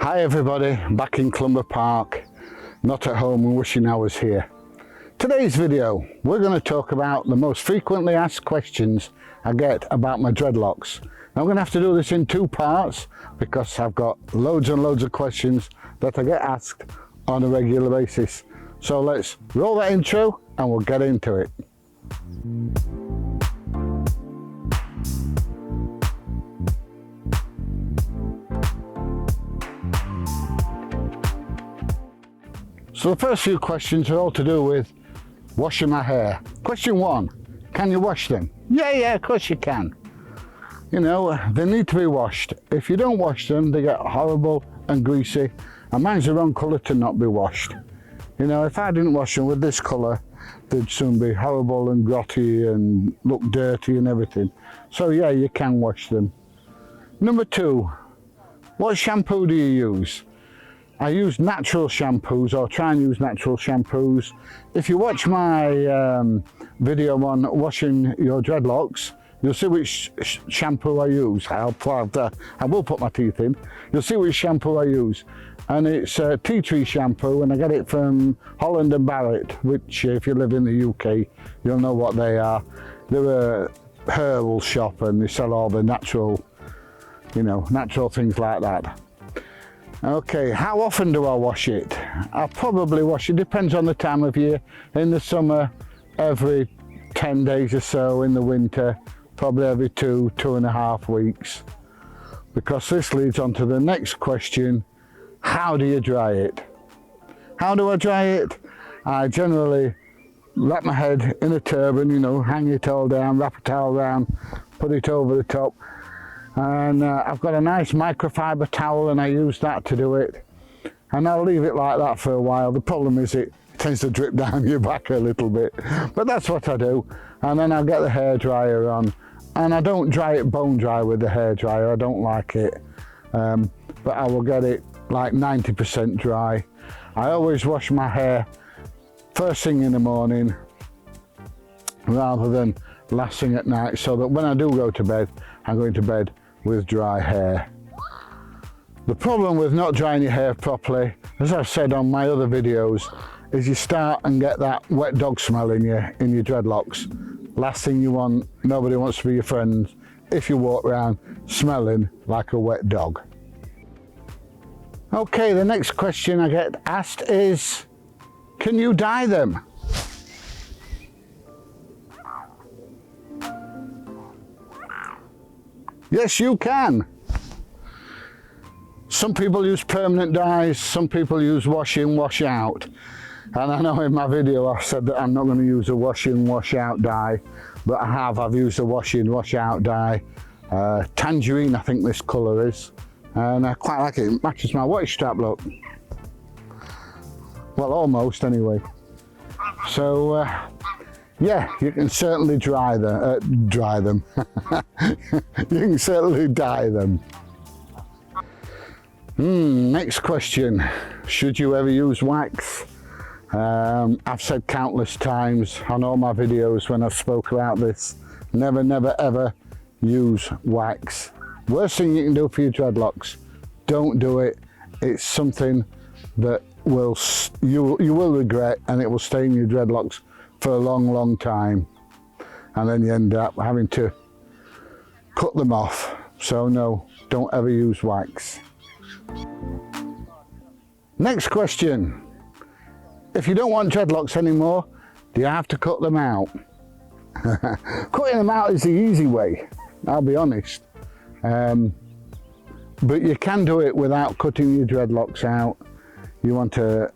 Hi everybody, back in Clumber Park, not at home and wishing I was here. Today's video, we're going to talk about the most frequently asked questions I get about my dreadlocks. Now, I'm going to have to do this in two parts because I've got loads and loads of questions that I get asked on a regular basis. So let's roll that intro and we'll get into it. So the first few questions are all to do with washing my hair. Question one, can you wash them? Yeah, of course you can. You know, they need to be washed. If you don't wash them, they get horrible and greasy, and mine's the wrong colour to not be washed. You know, if I didn't wash them with this colour, they'd soon be horrible and grotty and look dirty and everything. So yeah, you can wash them. Number two, what shampoo do you use? I use natural shampoos, or try and use natural shampoos. If you watch my video on washing your dreadlocks, you'll see which shampoo I use. I will put my teeth in. You'll see which shampoo I use. And it's tea tree shampoo, and I get it from Holland and Barrett, which if you live in the UK, you'll know what they are. They're a herbal shop and they sell all the natural, you know, natural things like that. Okay, how often do I wash it? I probably wash it, depends on the time of year. In the summer, every 10 days or so. In the winter, probably every 2.5 weeks. Because this leads on to the next question, how do you dry it? How do I dry it? I generally wrap my head in a turban, you know, hang it all down, wrap a towel around, put it over the top. And I've got a nice microfiber towel and I use that to do it, and I'll leave it like that for a while. The problem is it tends to drip down your back a little bit, but that's what I do. And then I'll get the hairdryer on, and I don't dry it bone dry with the hairdryer, I don't like it, but I will get it like 90% dry. I always wash my hair first thing in the morning rather than last thing at night, so that when I do go to bed, I'm going to bed with dry hair. The problem with not drying your hair properly, as I've said on my other videos, is you start and get that wet dog smell in your dreadlocks. Last thing you want, nobody wants to be your friend if you walk around smelling like a wet dog. Okay, the next question I get asked is, can you dye them? Yes, you can. Some people use permanent dyes, some people use wash in, wash out. And I know in my video I've said that I'm not going to use a wash in, wash out dye, but I've used a wash in, wash out dye. Tangerine, I think this colour is. And I quite like it, it matches my watch strap look. Well, almost anyway. So, yeah, you can certainly dry them. You can certainly dye them. Next question, should you ever use wax? I've said countless times on all my videos when I've spoke about this, never, never, ever use wax. Worst thing you can do for your dreadlocks, don't do it. It's something that you will regret, and it will stay in your dreadlocks for a long, long time, and then you end up having to cut them off. So no, don't ever use wax. Next question, if you don't want dreadlocks anymore, do you have to cut them out? Cutting them out is the easy way, I'll be honest, but you can do it without cutting your dreadlocks out. You want a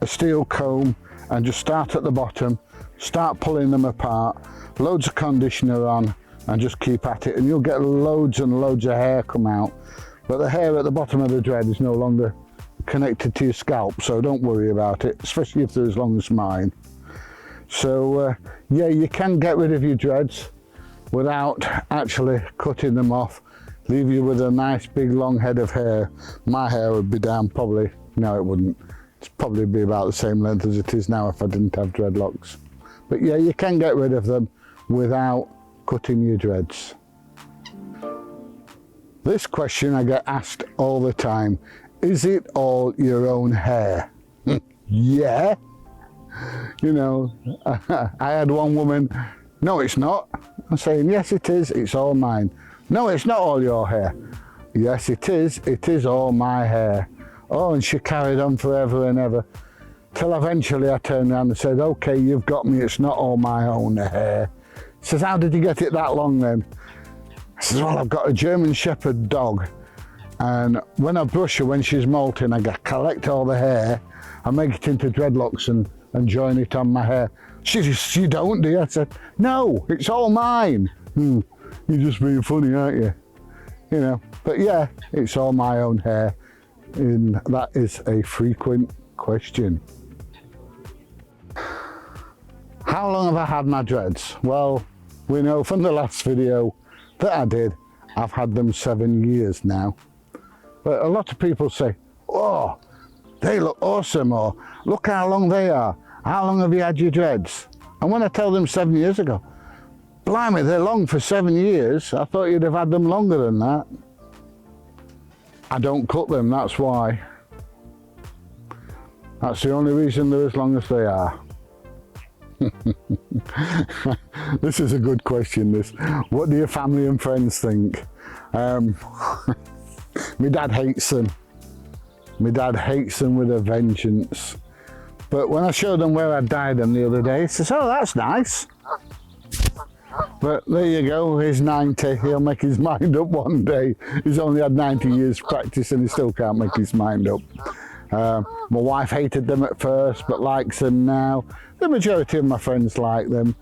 steel comb and just start at the bottom, start pulling them apart, loads of conditioner on, and just keep at it, and you'll get loads and loads of hair come out. But the hair at the bottom of the dread is no longer connected to your scalp, so don't worry about it, especially if they're as long as mine. So yeah, you can get rid of your dreads without actually cutting them off, leave you with a nice big long head of hair. My hair would be down probably, no it wouldn't, it'd probably be about the same length as it is now if I didn't have dreadlocks. But yeah, you can get rid of them without cutting your dreads. This question I get asked all the time. Is it all your own hair? Yeah. You know, I had one woman, no it's not. I'm saying, yes it is, it's all mine. No, it's not all your hair. Yes it is all my hair. Oh, and she carried on forever and ever. Till eventually I turned around and said, okay, you've got me, it's not all my own hair. She says, how did you get it that long then? I says, well, I've got a German Shepherd dog, and when I brush her when she's molting, I collect all the hair, I make it into dreadlocks and join it on my hair. She says, you don't, do you? I said, no, it's all mine. You're just being funny, aren't you? You know, but yeah, it's all my own hair, and that is a frequent question. How long have I had my dreads? Well, we know from the last video that I did, I've had them 7 years now. But a lot of people say, oh, they look awesome, or look how long they are. How long have you had your dreads? And when I tell them 7 years ago, blimey, they're long for 7 years. I thought you'd have had them longer than that. I don't cut them, that's why. That's the only reason they're as long as they are. This is a good question, this. What do your family and friends think? My dad hates them. My dad hates them with a vengeance. But when I showed him where I dyed them the other day, he says, oh, that's nice. But there you go, he's 90, he'll make his mind up one day. He's only had 90 years practice and he still can't make his mind up. My wife hated them at first, but likes them now. The majority of my friends like them.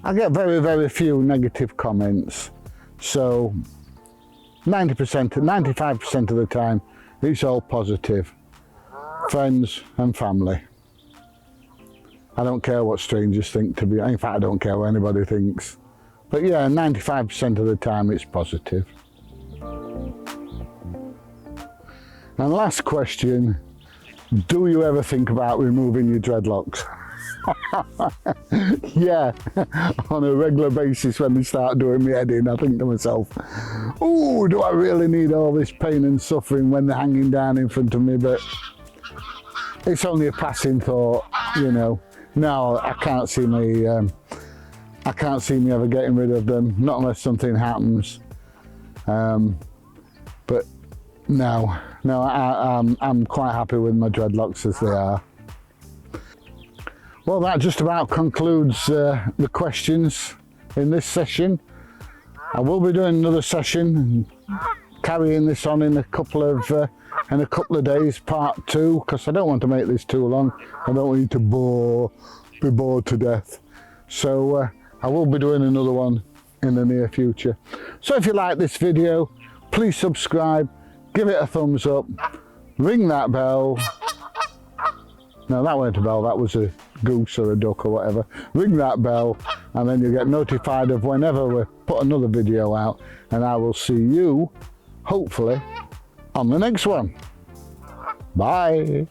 I get very, very few negative comments. So 90%, 95% of the time, it's all positive. Friends and family. I don't care what strangers think, to be. In fact, I don't care what anybody thinks. But yeah, 95% of the time, it's positive. And last question, do you ever think about removing your dreadlocks? Yeah, on a regular basis when they start doing me head in, I think to myself, oh, do I really need all this pain and suffering when they're hanging down in front of me? But it's only a passing thought, you know. No, I can't see me ever getting rid of them, not unless something happens. But no, I'm quite happy with my dreadlocks as they are. Well, that just about concludes the questions in this session. I will be doing another session and carrying this on in a couple of days, part 2, because I don't want to make this too long. I don't want you to be bored to death. So I will be doing another one in the near future. So if you like this video, please subscribe, give it a thumbs up, ring that bell. No, that weren't a bell, that was a goose or a duck or whatever. Ring that bell and then you'll get notified of whenever we put another video out, and I will see you, hopefully, on the next one. Bye.